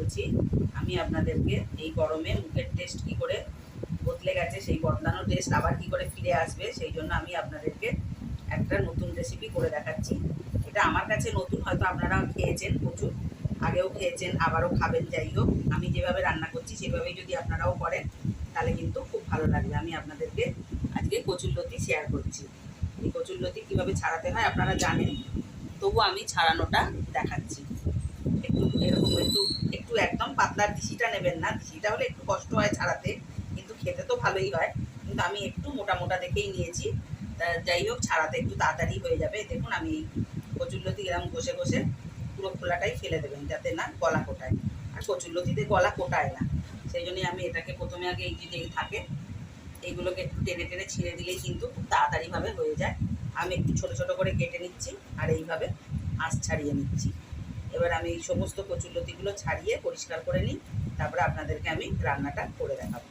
করছি, আমি আপনাদেরকে এই গরমে মুখের টেস্ট কী করে বদলে গেছে, সেই বদলানো টেস্ট আবার কী করে ফিরে আসবে, সেই জন্য আমি আপনাদেরকে একটা নতুন রেসিপি করে দেখাচ্ছি। এটা আমার কাছে নতুন, হয়তো আপনারা খেয়েছেন প্রচুর, আগেও খেয়েছেন, আবারও খাবেন। যাই হোক, আমি যেভাবে রান্না করছি সেভাবেই যদি আপনারাও করেন তাহলে কিন্তু খুব ভালো লাগবে। আমি আপনাদেরকে আজকে কচুরলতি শেয়ার করছি। এই কচুরলতি কীভাবে ছাড়াতে হয় আপনারা জানেন, তবু আমি ছাড়ানোটা দেখাচ্ছি। একটু এরকম একটু একটু একদম পাতলার দিশিটা নেবেন না, দিশিটা হলে একটু কষ্ট হয় ছাড়াতে, কিন্তু খেতে তো ভালোই হয়। কিন্তু আমি একটু মোটা মোটা দেখেই নিয়েছি, যাই হোক ছাড়াতে একটু তাড়াতাড়ি হয়ে যাবে। দেখুন আমি এই কচুরলতি এরকম ঘষে ঘষে পুরো খোলাটাই ফেলে দেবেন, যাতে না গলা কোটায়। আর কচুরলতিতে গলা কোটায় না, সেই জন্যই আমি এটাকে প্রথমে আগে এই যে থাকে এইগুলোকে একটু টেনে টেনে ছিঁড়ে দিলেই কিন্তু খুব তাড়াতাড়িভাবে হয়ে যায়। আমি একটু ছোটো ছোটো করে কেটে নিচ্ছি আর এইভাবে আঁশ ছাড়িয়ে নিচ্ছি। এবার আমি এই সমস্ত কচুরলতিগুলো ছাড়িয়ে পরিষ্কার করে নিই, তারপরে আপনাদেরকে আমি রান্নাটা করে দেখাবো।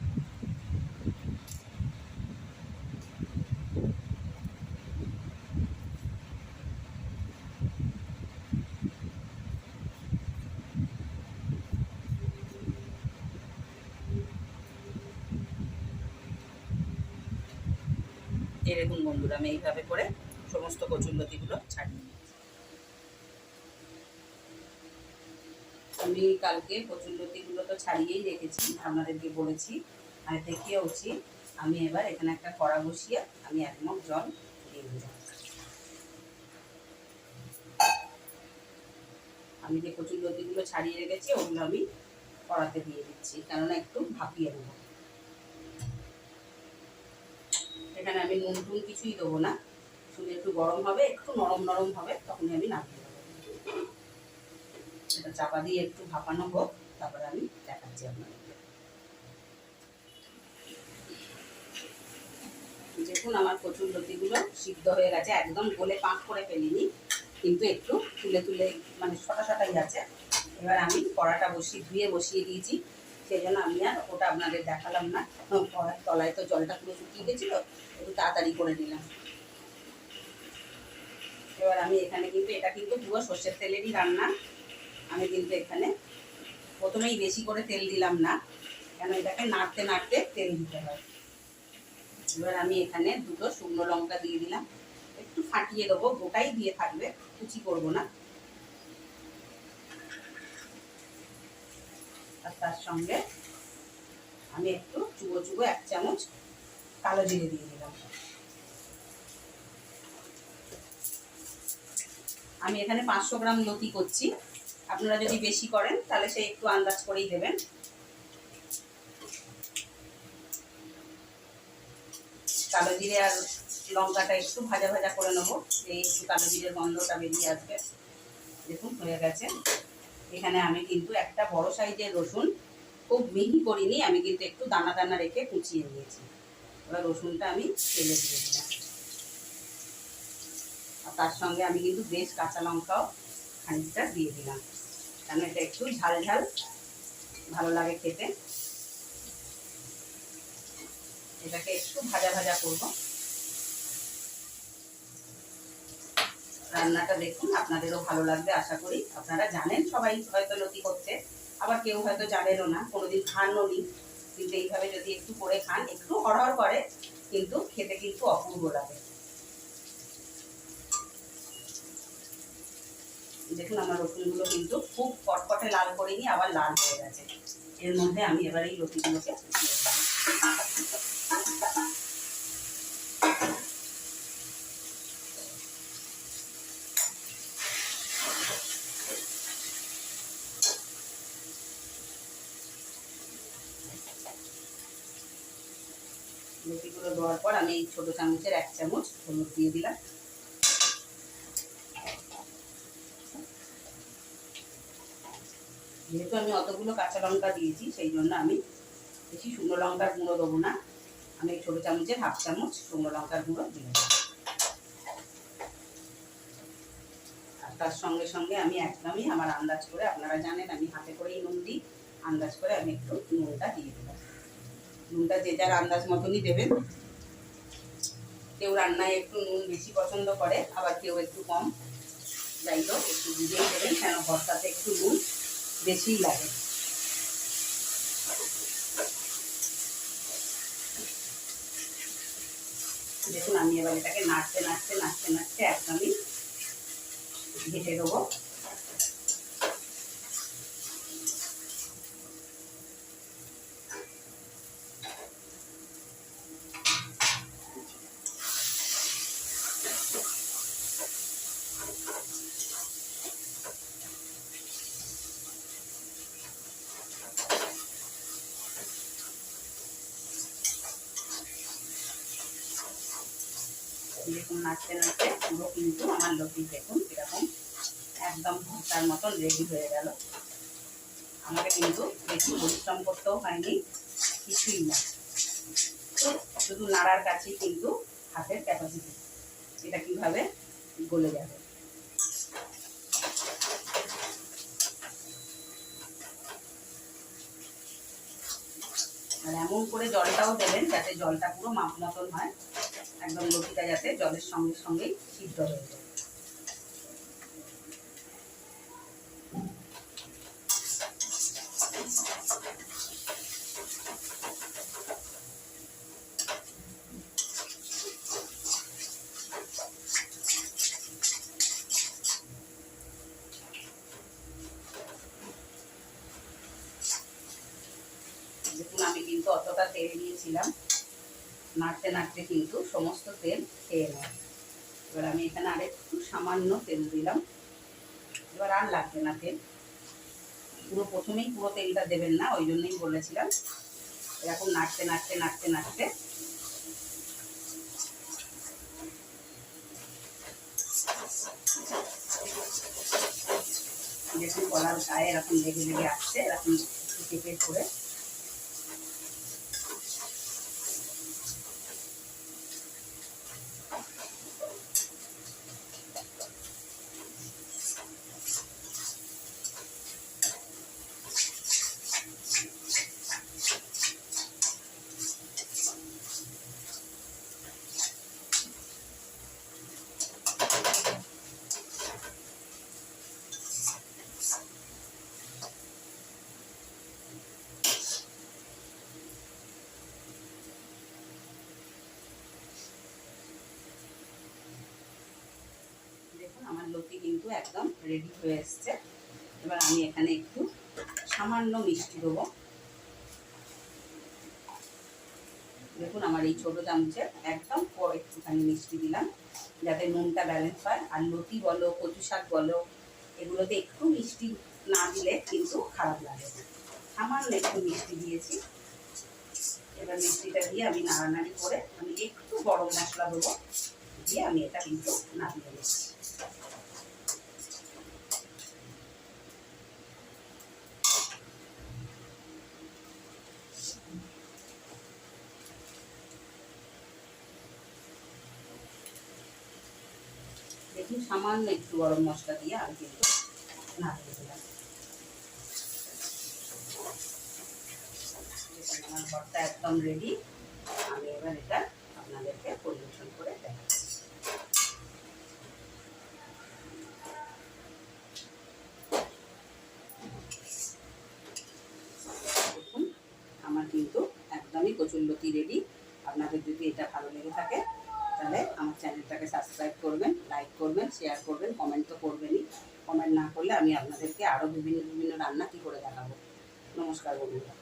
এরকম বন্ধুরা আমি এইভাবে করে সমস্ত কচুরলতিগুলো ছাড়িয়ে নিই। আমি কালকে কচুরলতিগুলো তো ছাড়িয়েই রেখেছি, আপনাদেরকে বলেছি আর দেখিয়েওছি। আমি এবার এখানে একটা কড়া বসিয়ে আমি 1 মগ জল দিয়ে দিলাম। আমি যে কচুরলতিগুলো ছাড়িয়ে রেখেছি ওগুলো আমি কড়াতে দিয়ে দিচ্ছি, কেননা একটু ভাপিয়ে দেবো। এখানে আমি নুন টুন কিছুই দেবো না, শুধু একটু গরম হবে, একটু নরম নরম হবে, তখনই আমি নামিয়ে দেবো। এটা চাপা দিয়ে একটু ভাপানো হোক, তারপরে আমি দেখাচ্ছি আপনাদেরকে। দেখুন আমার কচুরলতিগুলো সিদ্ধ হয়ে গেছে, একদম গলে পাক করে ফেলিনি, কিন্তু একটু তুলে তুলে মানে শটা শটাই আছে। এবার আমি কড়াটা বসিয়ে দিয়েছি, সেই জন্য আমি আর ওটা আপনাদের দেখালাম না। কড়ার তলায় তো জলটা পুরো শুকিয়ে গেছিলো, একটু তাড়াতাড়ি করে নিলাম। এবার আমি এখানে কিন্তু এটা কিন্তু পুরো সর্ষের তেলেরই রান্না। আমি কিন্তু এখানে প্রথমেই বেশি করে তেল দিলাম না, কেন এটাকে নাড়তে নাড়তে তেল দিতে হয়। এবার আমি এখানে 2টো শুকনো লঙ্কা দিয়ে দিলাম, একটু ফাটিয়ে দেবো, গোটাই দিয়ে থাকবে, কুচি করবো না। আর তার সঙ্গে আমি একটু চুবো 1 চামচ কালো জিরে দিয়ে দিলাম। আমি এখানে 500 গ্রাম লতি করছি, আপনারা যদি বেশি করেন তাহলে সেই একটু আন্দাজ করেই দেবেন। কালো জিরে আর লঙ্কাটা একটু ভাজা ভাজা করে নেবো, এই একটু কালো জিরের গন্ধটা বেরিয়ে আসবে। দেখুন হয়ে গেছে। এখানে আমি কিন্তু একটা বড় সাইজের রসুন, খুব মিহি করিনি, আমি কিন্তু একটু দানা দানা রেখে কুচিয়ে নিয়েছি। এবার রসুনটা আমি তেলে দিয়ে দিলাম, আর তার সঙ্গে আমি কিন্তু বেশ কাঁচা লঙ্কাও খানিকটা দিয়ে দিলাম, কারণ এটা একটু ঝাল ঝাল ভালো লাগে খেতে। এটাকে একটু ভাজা ভাজা করব। রান্নাটা দেখুন, আপনাদেরও ভালো লাগবে আশা করি। আপনারা জানেন সবাই হয়তো লতি করতে, আবার কেউ হয়তো জানেনও না, কোনোদিন খানও নি, কিন্তু এইভাবে যদি একটু করে খান, একটু হড়হড় করে, কিন্তু খেতে কিন্তু অপূর্ব লাগে। দেখুন আমার রসুনগুলো কিন্তু খুব কটকটে লাল করিনি, আবার লাল হয়ে গেছে। এর মধ্যে আমি এবার এই লতিগুলোকে দিয়ে দেবো। লতিগুলো দেওয়ার পর আমি এই ছোটো চামচের 1 চামচ হলুদ দিয়ে দিলাম। যেহেতু আমি অতগুলো কাঁচা লঙ্কা দিয়েছি, সেই জন্য আমি বেশি শুকনো লঙ্কার গুঁড়ো দেবো না, আমি এই ছোটো চামচের 1/2 চামচ শুকনো লঙ্কার গুঁড়ো দিয়ে দেবো। আর তার সঙ্গে সঙ্গে আমি একদমই আমার আন্দাজ করে, আপনারা জানেন আমি হাতে করেই নুন দিই, আন্দাজ করে আমি একটু নুনটা দিয়ে দিলাম। নুনটা যে যার আন্দাজ মতনই দেবেন। কেউ রান্নায় একটু নুন বেশি পছন্দ করে, আবার কেউ একটু কম, যাই হোক একটু বুঝেই দেবেন, কেন বর্ষাতে একটু নুন বেশিই লাগে। দেখুন আমি এবার এটাকে নাড়তে নাড়তে নাড়তে নাড়তে একদমই ঘেটে দেবো। দেখুন নাড়তে নাড়তে পুরো কিন্তু আমার লতি দেখুন এরকম একদম ভর্তার মতন রেডি হয়ে গেল। আমাকে কিন্তু বেশি পরিশ্রম করতেও হয়নি, কিছুই না, শুধু নাড়ার কাছেই কিন্তু হাতের ক্যাপাসিটি এটা কিভাবে গলে যাবে। আর এমন করে জলটাও দেবেন যাতে জলটা পুরো মাপ মতন হয়, একদম লতিটা যাতে জলের সঙ্গে সঙ্গেই সিদ্ধ হয়ে যায়। দেখুন আমি কিন্তু অতটা তেল দিয়েছিলাম, নাড়তে নাড়তে কিন্তু সমস্ত তেল খেয়ে নেয়। এবার আমি এখানে আরেকটু সামান্য তেল দিলাম, এবার আর লাগবে না তেল। পুরো প্রথমেই পুরো তেলটা দেবেন না, ওই জন্যই বলেছিলাম। এরকম নাড়তে নাড়তে নাড়তে নাড়তে দেখুন কলার গায়ে এরকম লেগে লেগে আসছে, এরকম চেপে করে দেখুন আমার লতি কিন্তু একদম রেডি হয়ে এসছে। এবার আমি এখানে একটু সামান্য মিষ্টি দেবো। দেখুন আমার এই ছোটো চামচে একদম একটুখানি মিষ্টি দিলাম যাতে নুনটা ব্যালেন্স হয়। আর লতি বলো কচু শাক বলো এগুলোতে একটু মিষ্টি না দিলে কিন্তু খারাপ লাগে। সামান্য একটু মিষ্টি দিয়েছি। এবার মিষ্টিটা দিয়ে আমি নাড়ানাড়ি করে আমি একটু গরম মশলা দেবো, দিয়ে আমি এটা কিন্তু নাড়িয়ে নেব। দেখুন সামান্য একটু গরম মশলা দিয়ে আমি কিন্তু নাড়িয়ে দিলাম। আমার ভর্তা একদম রেডি। আমি এবার এটা আপনাদেরকে পরিবেশন করে দেখাচ্ছি। দেখুন আমার কিন্তু একদমই কচুরলতি রেডি। আপনাদের যদি এটা ভালো লেগে থাকে তাহলে আমার চ্যানেলটাকে সাবস্ক্রাইব করবেন, লাইক করবেন, শেয়ার করবেন, কমেন্ট তো করবেনই। কমেন্ট না করলে আমি আপনাদেরকে আরও বিভিন্ন বিভিন্ন রান্না কী করে দেখাবো। নমস্কার বন্ধুরা।